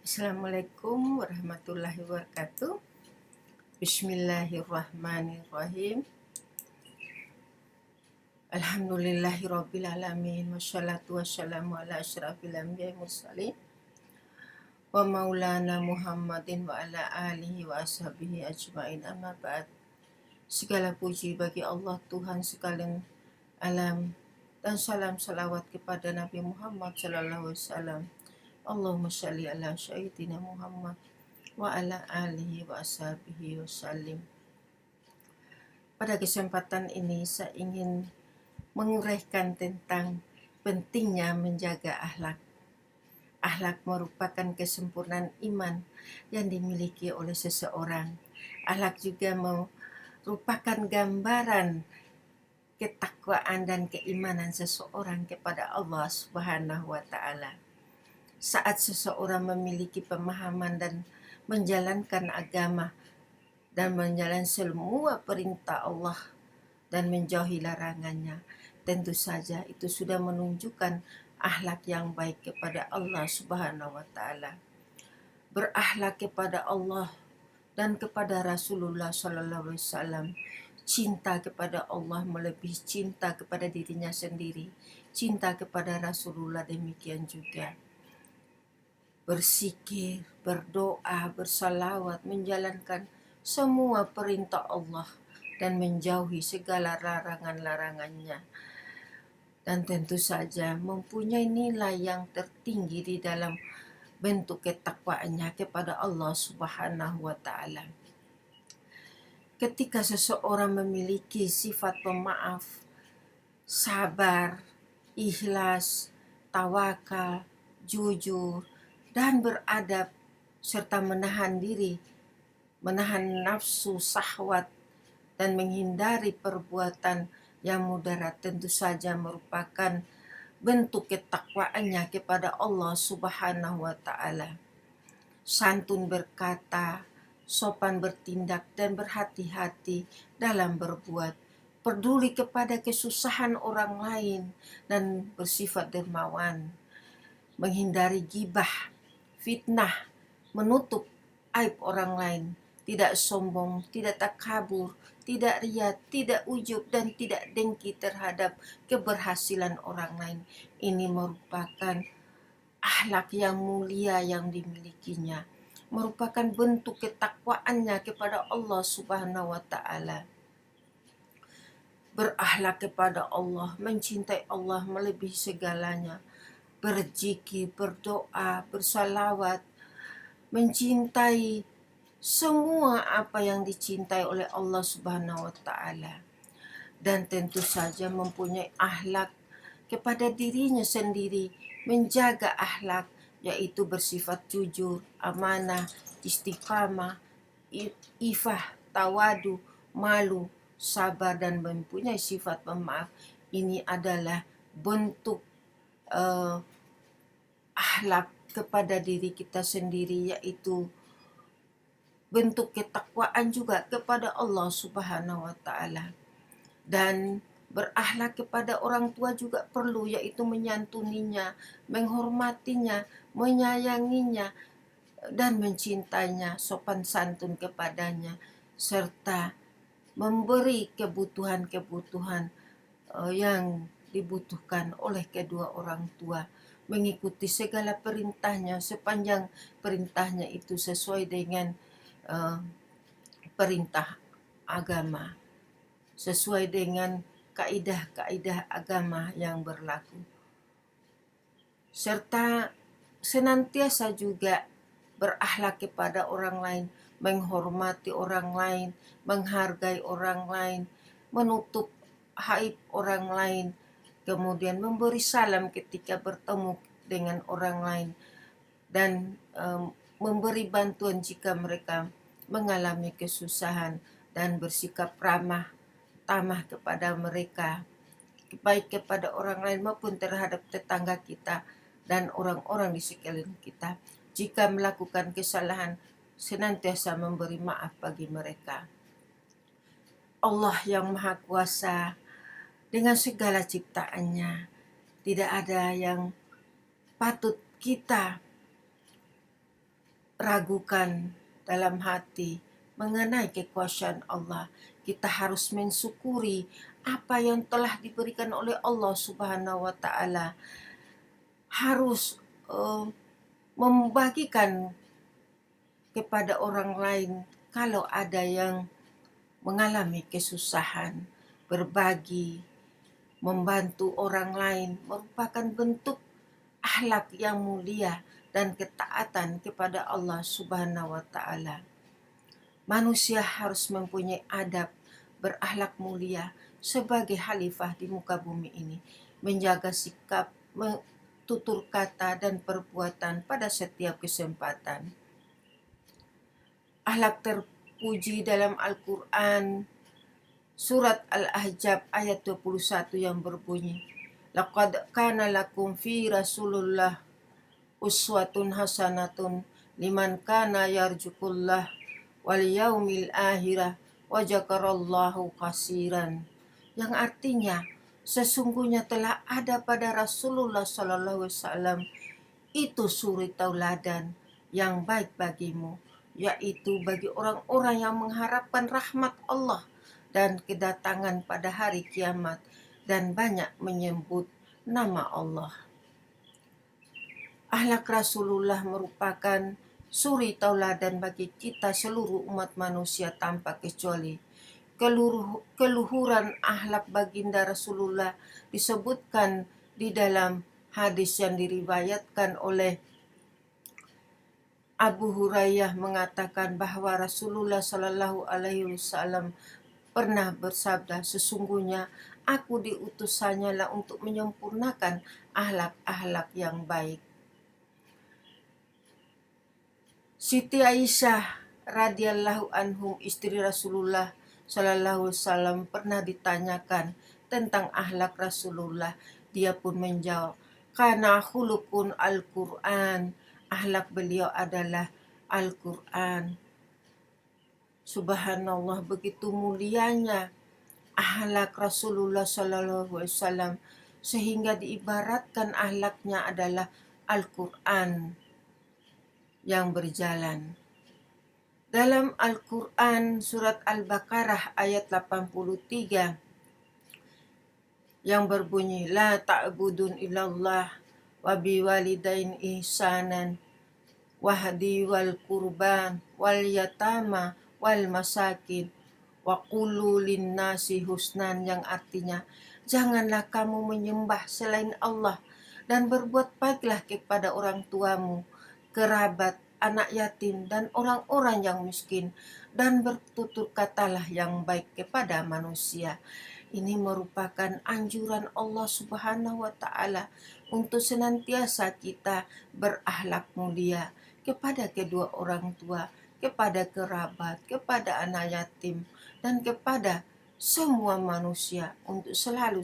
Assalamualaikum warahmatullahi wabarakatuh. Bismillahirrahmanirrahim. Alhamdulillahirabbil alamin wassalatu wassalamu ala asyrafil anbiya'i mursalin wa maulana Muhammadin wa ala alihi wa ashabihi ajmain, amma ba'd. Segala puji bagi Allah Tuhan sekalian alam, dan salam salawat kepada Nabi Muhammad sallallahu alaihi wasallam. Allahumma shalli ala sayyidina Muhammad wa ala alihi wa ashabihi wasallim. Pada kesempatan ini saya ingin menguraikan tentang pentingnya menjaga akhlak. Akhlak merupakan kesempurnaan iman yang dimiliki oleh seseorang. Akhlak juga merupakan gambaran ketakwaan dan keimanan seseorang kepada Allah Subhanahu wa taala. Saat seseorang memiliki pemahaman dan menjalankan agama dan menjalankan semua perintah Allah dan menjauhi larangannya, tentu saja itu sudah menunjukkan akhlak yang baik kepada Allah Subhanahu wa taala. Berakhlak kepada Allah dan kepada Rasulullah sallallahu alaihi wasallam. Cinta kepada Allah melebihi cinta kepada dirinya sendiri. Cinta kepada Rasulullah demikian juga. Berzikir, berdoa, bersalawat, menjalankan semua perintah Allah dan menjauhi segala larangan-larangannya. Dan tentu saja mempunyai nilai yang tertinggi di dalam bentuk ketakwaannya kepada Allah Subhanahu wa taala. Ketika seseorang memiliki sifat pemaaf, sabar, ikhlas, tawakal, jujur, dan beradab, serta menahan diri, menahan nafsu syahwat, dan menghindari perbuatan yang mudarat, tentu saja merupakan bentuk ketakwaannya kepada Allah Subhanahu wa taala. Santun berkata, sopan bertindak, dan berhati-hati dalam berbuat, peduli kepada kesusahan orang lain, dan bersifat dermawan, menghindari gibah, fitnah, menutup aib orang lain, tidak sombong, tidak takabur, tidak ria, tidak ujub, dan tidak dengki terhadap keberhasilan orang lain. Ini merupakan akhlak yang mulia yang dimilikinya, merupakan bentuk ketakwaannya kepada Allah Subhanahu wa taala. Berakhlak kepada Allah, mencintai Allah melebihi segalanya, berzikir, berdoa, bersalawat, mencintai semua apa yang dicintai oleh Allah Subhanahu wa taala, dan tentu saja mempunyai akhlak kepada dirinya sendiri, menjaga akhlak, yaitu bersifat jujur, amanah, istiqamah, ifah, tawadu, malu, sabar, dan mempunyai sifat pemaaf. Ini adalah bentuk akhlak kepada diri kita sendiri, yaitu bentuk ketakwaan juga kepada Allah Subhanahu wa taala. Dan berakhlak kepada orang tua juga perlu, yaitu menyantuninya, menghormatinya, menyayanginya, dan mencintainya, sopan santun kepadanya, serta memberi kebutuhan-kebutuhan yang dibutuhkan oleh kedua orang tua, mengikuti segala perintahnya sepanjang perintahnya itu sesuai dengan perintah agama, sesuai dengan kaidah-kaidah agama yang berlaku, serta senantiasa juga berakhlak kepada orang lain, menghormati orang lain, menghargai orang lain, menutup aib orang lain, kemudian memberi salam ketika bertemu dengan orang lain, dan memberi bantuan jika mereka mengalami kesusahan, dan bersikap ramah tamah kepada mereka, baik kepada orang lain maupun terhadap tetangga kita dan orang-orang di sekeliling kita. Jika melakukan kesalahan, senantiasa memberi maaf bagi mereka. Allah yang Maha Kuasa dengan segala ciptaannya, tidak ada yang patut kita ragukan dalam hati mengenai kekuasaan Allah. Kita harus mensyukuri apa yang telah diberikan oleh Allah Subhanahu wa taala. Harus membagikan kepada orang lain kalau ada yang mengalami kesusahan. Berbagi, membantu orang lain merupakan bentuk akhlak yang mulia dan ketaatan kepada Allah Subhanahu wa taala. Manusia harus mempunyai adab berakhlak mulia sebagai khalifah di muka bumi ini, menjaga sikap, tutur kata dan perbuatan pada setiap kesempatan. Akhlak terpuji dalam Al-Quran surat Al-Ahzab ayat 21 yang berbunyi, Laqad kana lakum fi Rasulullah uswatun hasanatun liman kana yarjukullah wal yaumil akhirah wa zakarallahu katsiran. Yang artinya sesungguhnya telah ada pada Rasulullah sallallahu alaihi wasallam itu suri tauladan yang baik bagimu, yaitu bagi orang-orang yang mengharapkan rahmat Allah dan kedatangan pada hari kiamat dan banyak menyebut nama Allah. Akhlak Rasulullah merupakan suri tauladan bagi kita seluruh umat manusia tanpa kecuali. Keluhuran akhlak baginda Rasulullah disebutkan di dalam hadis yang diriwayatkan oleh Abu Hurairah mengatakan bahwa Rasulullah Shallallahu Alaihi Wasallam pernah bersabda, sesungguhnya aku diutus hanyalah untuk menyempurnakan akhlak-akhlak yang baik. Siti Aisyah radhiyallahu anhum, istri Rasulullah Shallallahu Alaihi Wasallam, pernah ditanyakan tentang akhlak Rasulullah. Dia pun menjawab, karena khuluqun Al-Quran, akhlak beliau adalah Al-Quran. Subhanallah, begitu mulianya akhlak Rasulullah Sallallahu Alaihi Wasallam sehingga diibaratkan akhlaknya adalah Al-Quran yang berjalan. Dalam Al-Quran surat Al-Baqarah ayat 83 yang berbunyi, La ta'budun illallah wa biwalidain ihsanan wahdi wal kurban wal yatama wal masakin wa qulu linnasi husnan, yang artinya janganlah kamu menyembah selain Allah dan berbuat baiklah kepada orang tuamu, kerabat, anak yatim dan orang-orang yang miskin, dan bertutur katalah yang baik kepada manusia. Ini merupakan anjuran Allah Subhanahu wa taala untuk senantiasa kita berakhlak mulia kepada kedua orang tua, kepada kerabat, kepada anak yatim, dan kepada semua manusia untuk selalu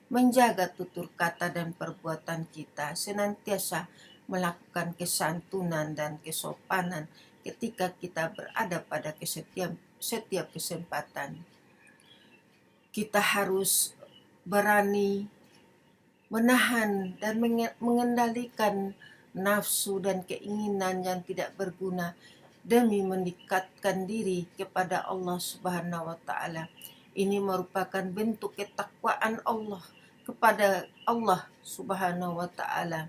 menjaga tutur kata dan perbuatan kita, senantiasa melakukan kesantunan dan kesopanan ketika kita berada pada setiap kesempatan. Kita harus berani menahan dan mengendalikan nafsu dan keinginan yang tidak berguna demi mendekatkan diri kepada Allah Subhanahu wa taala. Ini merupakan bentuk ketakwaan Allah kepada Allah Subhanahu wa taala.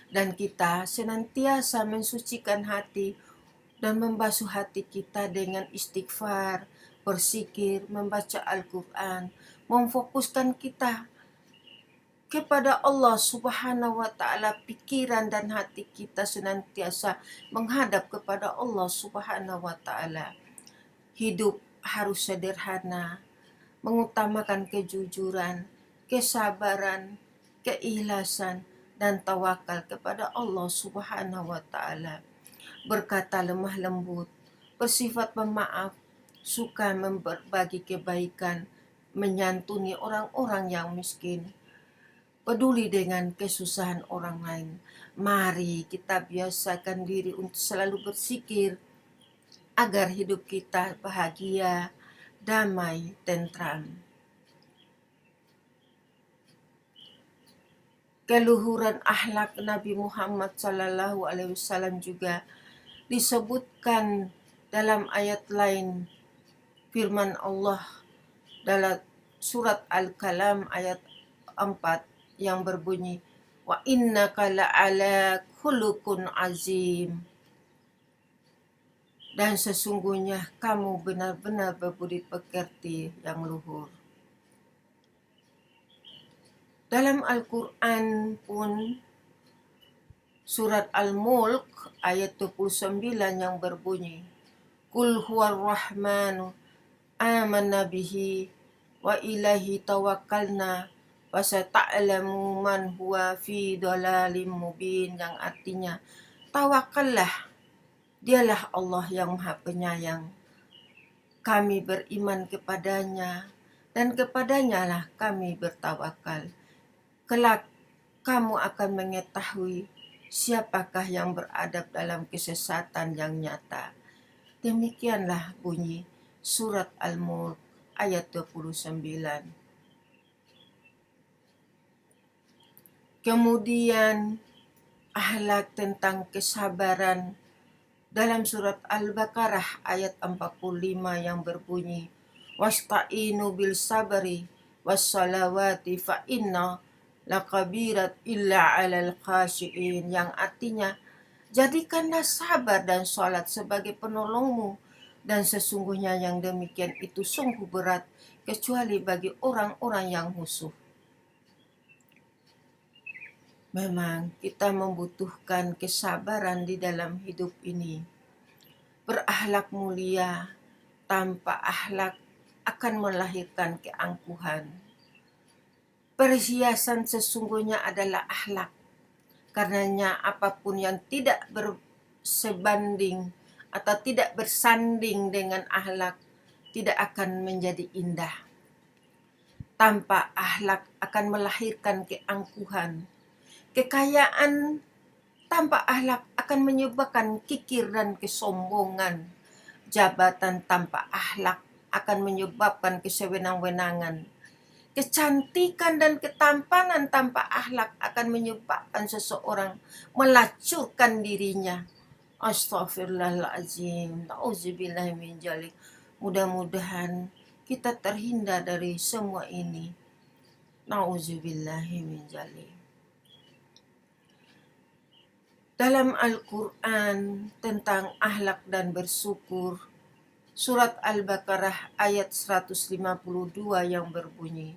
Dan kita senantiasa mensucikan hati dan membasuh hati kita dengan istighfar, berzikir, membaca Al-Quran, memfokuskan kita kepada Allah Subhanahu wa taala. Pikiran dan hati kita senantiasa menghadap kepada Allah Subhanahu wa taala. Hidup harus sederhana, mengutamakan kejujuran, kesabaran, keikhlasan, dan tawakal kepada Allah Subhanahu wa taala. Berkata lemah lembut, bersifat pemaaf, suka berbagi kebaikan, menyantuni orang-orang yang miskin, peduli dengan kesusahan orang lain. Mari kita biasakan diri untuk selalu berzikir agar hidup kita bahagia, damai, tentram. Keluhuran akhlak Nabi Muhammad Sallallahu Alaihi Wasallam juga disebutkan dalam ayat lain firman Allah dalam surat Al-Kalam ayat 4 yang berbunyi, wa innaka la'ala khuluqun azim. Dan sesungguhnya kamu benar-benar berbudi pekerti yang luhur. Dalam Al-Quran pun surat Al-Mulk ayat 29 yang berbunyi, Qul huwar rahmanu amanna bihi wa ilahi tawakkalna fasata'lamu man huwa fi dhalalim mubin, yang artinya tawakallah, dialah Allah yang maha penyayang, kami beriman kepadanya dan kepadanya lah kami bertawakal. Kelak kamu akan mengetahui siapakah yang beradab dalam kesesatan yang nyata. Demikianlah bunyi surat Al-Mulk ayat 29. Kemudian akhlak tentang kesabaran dalam surat Al-Baqarah ayat 45 yang berbunyi, wasta'inu bil sabri wassalawati fa inna lakabirat illa alal khashiin, yang artinya jadikanlah sabar dan sholat sebagai penolongmu, dan sesungguhnya yang demikian itu sungguh berat kecuali bagi orang-orang yang khusyuk. Memang kita membutuhkan kesabaran di dalam hidup ini. Berakhlak mulia tanpa akhlak akan melahirkan keangkuhan. Perhiasan sesungguhnya adalah akhlak. Karenanya apapun yang tidak bersebanding atau tidak bersanding dengan akhlak tidak akan menjadi indah. Tanpa akhlak akan melahirkan keangkuhan. Kekayaan tanpa akhlak akan menyebabkan kikir dan kesombongan. Jabatan tanpa akhlak akan menyebabkan kesewenang-wenangan. Kecantikan dan ketampanan tanpa akhlak akan menyebabkan seseorang melacurkan dirinya. Astaghfirullahaladzim. Nauzubillahi min dzalik. Mudah-mudahan kita terhindar dari semua ini. Nauzubillahi min dzalik. Dalam Al-Quran tentang akhlak dan bersyukur, surat Al-Baqarah ayat 152 yang berbunyi,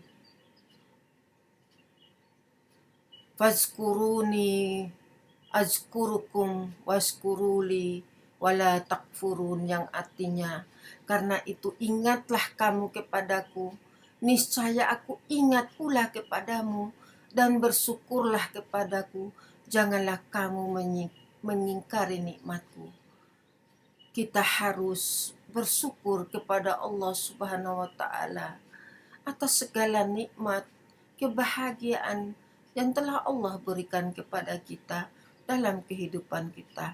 Fazkuruni azkurukum waskuruli wala takfurun, yang artinya karena itu ingatlah kamu kepadaku, niscaya aku ingat pula kepadamu, dan bersyukurlah kepadaku, janganlah kamu mengingkari nikmatku. Kita harus bersyukur kepada Allah Subhanahu wa Ta'ala atas segala nikmat, kebahagiaan yang telah Allah berikan kepada kita dalam kehidupan kita.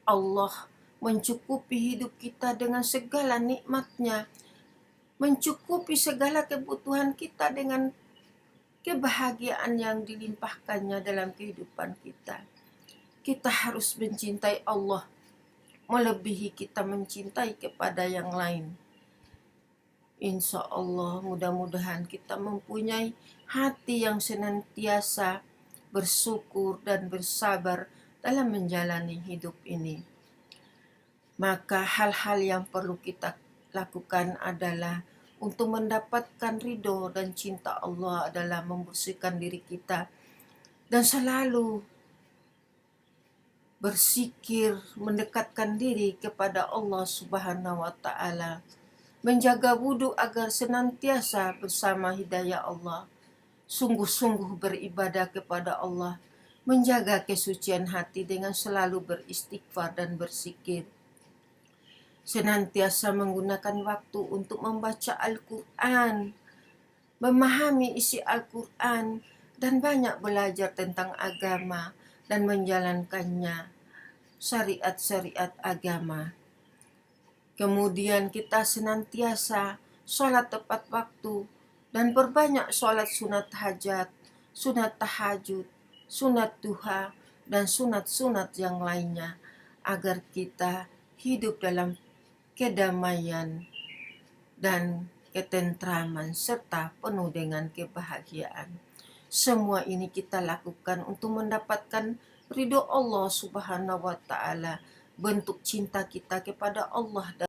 Allah mencukupi hidup kita dengan segala nikmatnya, mencukupi segala kebutuhan kita dengan kebahagiaan yang dilimpahkannya dalam kehidupan kita. Kita harus mencintai Allah melebihi kita mencintai kepada yang lain. Insya Allah mudah-mudahan kita mempunyai hati yang senantiasa bersyukur dan bersabar dalam menjalani hidup ini. Maka hal-hal yang perlu kita lakukan adalah untuk mendapatkan ridho dan cinta Allah adalah membersihkan diri kita dan selalu bersikir mendekatkan diri kepada Allah Subhanahu wa Ta'ala, menjaga wudu agar senantiasa bersama hidayah Allah, sungguh-sungguh beribadah kepada Allah, menjaga kesucian hati dengan selalu beristighfar dan berzikir, senantiasa menggunakan waktu untuk membaca Al-Quran, memahami isi Al-Quran, dan banyak belajar tentang agama dan menjalankannya, syariat-syariat agama. Kemudian kita senantiasa sholat tepat waktu dan berbanyak sholat sunat hajat, sunat tahajud, sunat duha, dan sunat-sunat yang lainnya agar kita hidup dalam kedamaian dan ketentraman serta penuh dengan kebahagiaan. Semua ini kita lakukan untuk mendapatkan ridho Allah Subhanahu wa taala, bentuk cinta kita kepada Allah